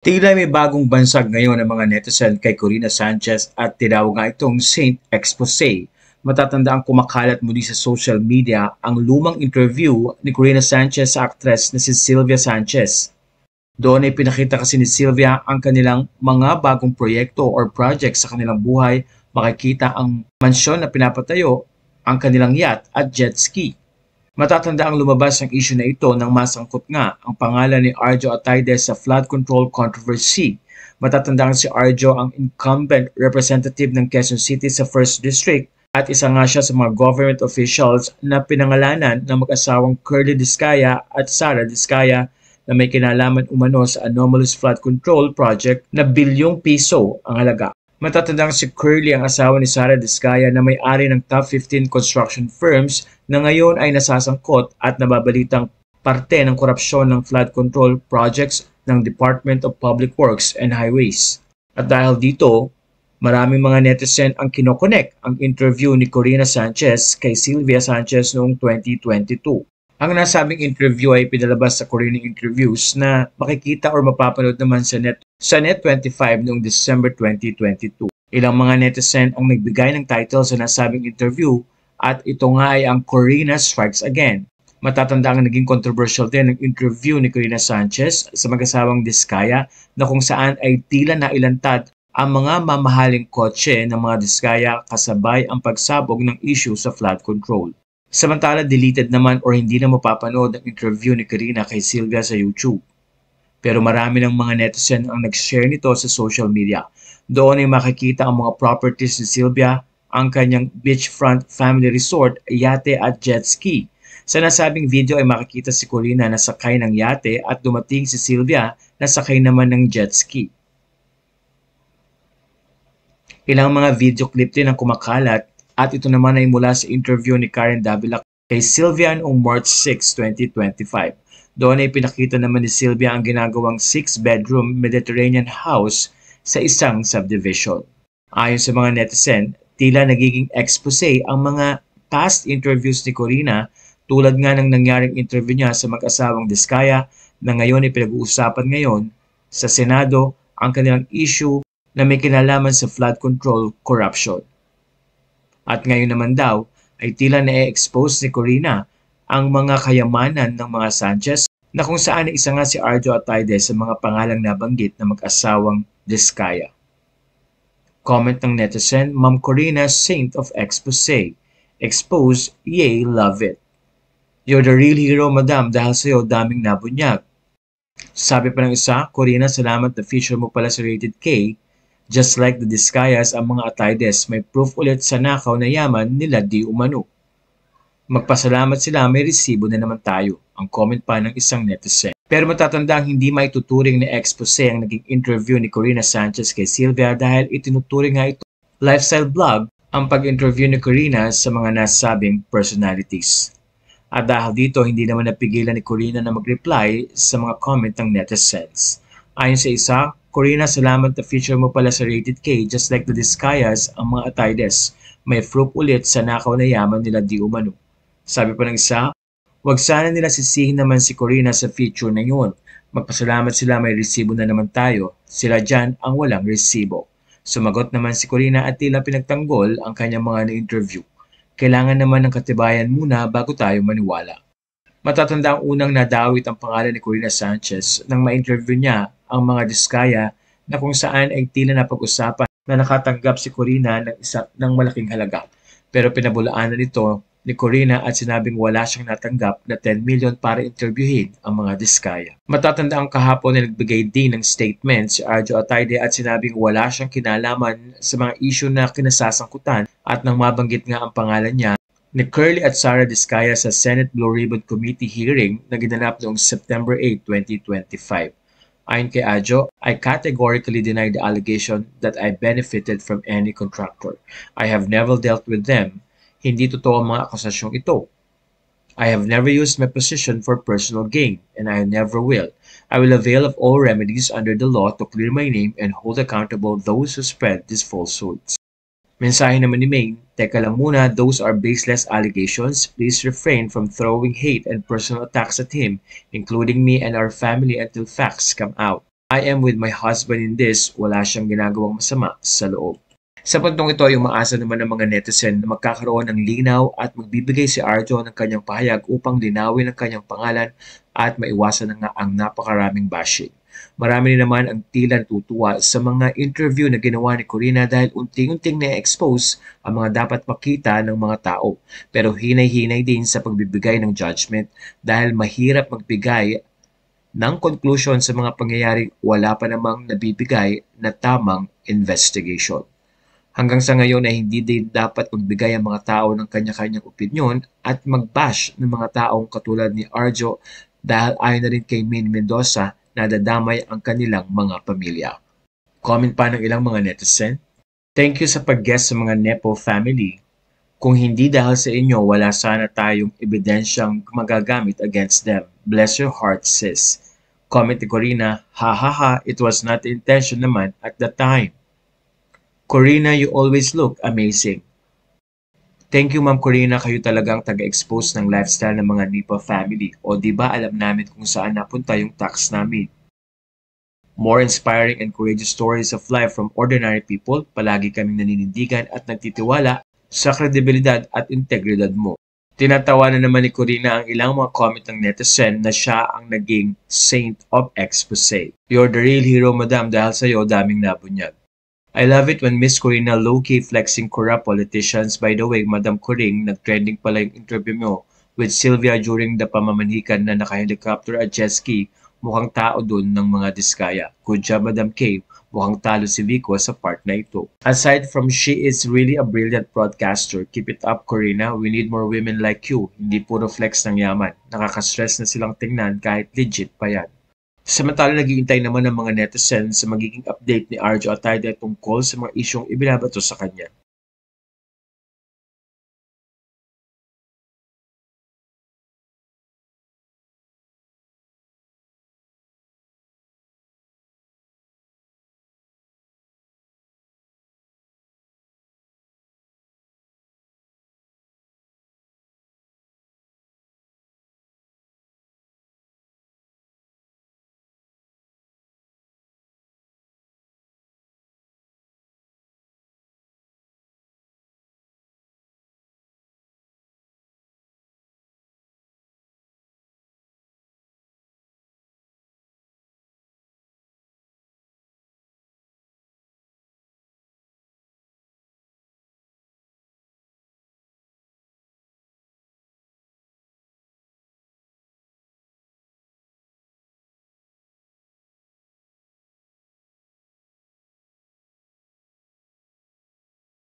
Tila may bagong bansag ngayon ng mga netizen kay Corina Sanchez at tinawag nga itong Saint Expose. Matatandaan kumakalat muli sa social media ang lumang interview ni Corina Sanchez sa aktres na si Sylvia Sanchez. Doon ay pinakita kasi ni Sylvia ang kanilang mga bagong proyekto or project sa kanilang buhay. Makikita ang mansyon na pinapatayo, ang kanilang yacht at jet ski. Matatanda ang lumabas ang issue na ito nang masangkot nga ang pangalan ni Arjo Atayde sa flood control controversy. Matatandaan si Arjo ang incumbent representative ng Quezon City sa 1st District at isa nga siya sa mga government officials na pinangalanan ng mag-asawang Curly Discaya at Sara Discaya na may kinalaman umano sa anomalous flood control project na bilyong piso ang halaga. Matatandang si Curly ang asawa ni Sara Discaya na may-ari ng top 15 construction firms na ngayon ay nasasangkot at nababalitang parte ng korupsyon ng flood control projects ng Department of Public Works and Highways. At dahil dito, maraming mga netizen ang kinokonek ang interview ni Corina Sanchez kay Sylvia Sanchez noong 2022. Ang nasabing interview ay pinalabas sa Corina Interviews na makikita or mapapanood naman sa Net25 noong December 2022. Ilang mga netizen ang nagbigay ng title sa nasabing interview at ito nga ay ang Corina Strikes Again. Matatanda ang naging controversial din ng interview ni Corina Sanchez sa mag-asawang Discaya na kung saan ay tila nailantad ang mga mamahaling kotse ng mga Discaya kasabay ang pagsabog ng issue sa flood control. Samantala, deleted naman or hindi na mapapanood ang interview ni Corina kay Sylvia sa YouTube. Pero marami ng mga netizen ang nag-share nito sa social media. Doon ay makikita ang mga properties ni Sylvia, ang kanyang beachfront family resort, yate at jet ski. Sa nasabing video ay makikita si Corina na sakay ng yate at dumating si Sylvia na sakay naman ng jet ski. Ilang mga video clip din ang kumakalat at ito naman ay mula sa interview ni Karen Davila kay Sylvia noong March 6, 2025. Doon ay pinakita naman ni Sylvia ang ginagawang 6-bedroom Mediterranean house sa isang subdivision. Ayon sa mga netizen, tila nagiging expose ang mga past interviews ni Corina tulad nga ng nangyaring interview niya sa mag-asawang Discaya na ngayon ay pinag-uusapan ngayon sa Senado ang kanilang issue na may kinalaman sa flood control corruption. At ngayon naman daw ay tila na-expose ni Corina ang mga kayamanan ng mga Sanchez na kung saan ay isa nga si Arjo Atayde sa mga pangalang nabanggit na mag-asawang Discaya. Comment ng netizen, Ma'am Corina, Saint of Expose. Expose, yay, love it. You're the real hero, madam, dahil sa'yo daming nabunyag. Sabi pa ng isa, Corina, salamat na feature mo pala sa Rated K. Just like the Discayas, ang mga Ataydes, may proof ulit sa nakaw na yaman nila di umano. Magpasalamat sila, may resibo na naman tayo, ang comment pa ng isang netizen. Pero matatandang hindi maituturing na expose ang naging interview ni Corina Sanchez kay Sylvia dahil itinuturing nga ito lifestyle blog ang pag-interview ni Corina sa mga nasabing personalities. At dahil dito, hindi naman napigilan ni Corina na mag-reply sa mga comment ng netizens. Ayon sa isa, Corina, salamat na feature mo pala sa Rated K, just like the Discayas, ang mga Ataydes. May proof ulit sa nakaw na yaman nila di umano. Sabi pa ng isa, wag sana nila sisihin naman si Corina sa feature na yun. Magpasalamat sila, may resibo na naman tayo. Sila dyan ang walang resibo. Sumagot naman si Corina at tila pinagtanggol ang kanyang mga na-interview. Kailangan naman ng katibayan muna bago tayo maniwala. Matatanda ang unang nadawit ang pangalan ni Corina Sanchez nang ma-interview niya ang mga Discaya na kung saan ay tila napag-usapan na nakatanggap si Corina ng malaking halaga. Pero pinabulaanan nito ni Corina at sinabing wala siyang natanggap na 10 million para interviewin ang mga Discaya. Matatanda ang kahapon na nagbigay din ng statement si Arjo Atayde at sinabing wala siyang kinalaman sa mga issue na kinasasangkutan at nang mabanggit nga ang pangalan niya ni Curly at Sara Discaya sa Senate Blue Ribbon Committee hearing na ginanap noong September 8, 2025. Ayon kay Arjo, I categorically deny the allegation that I benefited from any contractor. I have never dealt with them. Hindi totoo ang mga akusasyong ito. I have never used my position for personal gain, and I never will. I will avail of all remedies under the law to clear my name and hold accountable those who spread these falsehoods. Mensahe naman ni Maine, teka lang muna, those are baseless allegations. Please refrain from throwing hate and personal attacks at him, including me and our family until facts come out. I am with my husband in this, wala siyang ginagawang masama sa loob. Sa puntong ito ay umaasa naman ng mga netizen na magkakaroon ng linaw at magbibigay si Arjo ng kanyang pahayag upang linawin ang kanyang pangalan at maiwasan na nga ang napakaraming bashing. Marami rin naman ang tila natutuwa sa mga interview na ginawa ni Corina dahil unting-unting na-expose ang mga dapat makita ng mga tao. Pero hinay-hinay din sa pagbibigay ng judgment dahil mahirap magbigay ng conclusion sa mga pangyayari wala pa namang nabibigay na tamang investigation. Hanggang sa ngayon ay hindi din dapat magbigay ang mga tao ng kanya-kanyang opinyon at mag-bash ng mga taong katulad ni Arjo dahil ayon na rin kay Min Mendoza na dadamay ang kanilang mga pamilya. Comment pa ng ilang mga netizen, "Thank you sa pag-guest sa mga Nepo family. Kung hindi dahil sa inyo, wala sana tayong ebidensyang magagamit against them. Bless your heart, sis." Comment ni Corina, "Ha ha ha, it was not the intention naman at the time. Corina, you always look amazing." Thank you, Ma'am Corina. Kayo talagang taga-expose ng lifestyle ng mga Nipa family. O di ba alam namin kung saan napunta yung tax namin. More inspiring and courageous stories of life from ordinary people. Palagi kaming naninindigan at nagtitiwala sa kredibilidad at integridad mo. Tinatawa na naman ni Corina ang ilang mga comment ng netizen na siya ang naging saint of expose. "You're the real hero, madam, dahil sa'yo daming nabunyag." I love it when Miss Corina low-key flexing corrupt politicians. By the way, Madam Coring, nag-trending pala yung interview mo with Sylvia during the pamamanhikan na naka-helicopter at jet ski. Mukhang tao dun ng mga diskaya. Good job, Madam K. Mukhang talo si Vico sa part na ito. Aside from she is really a brilliant broadcaster, keep it up, Corina. We need more women like you. Hindi puro flex ng yaman. Nakaka-stress na silang tingnan kahit legit pa yan. Samantala, naghihintay naman ng mga netizens sa magiging update ni Arjo Atayde tungkol sa mga isyong ibinabato sa kanya.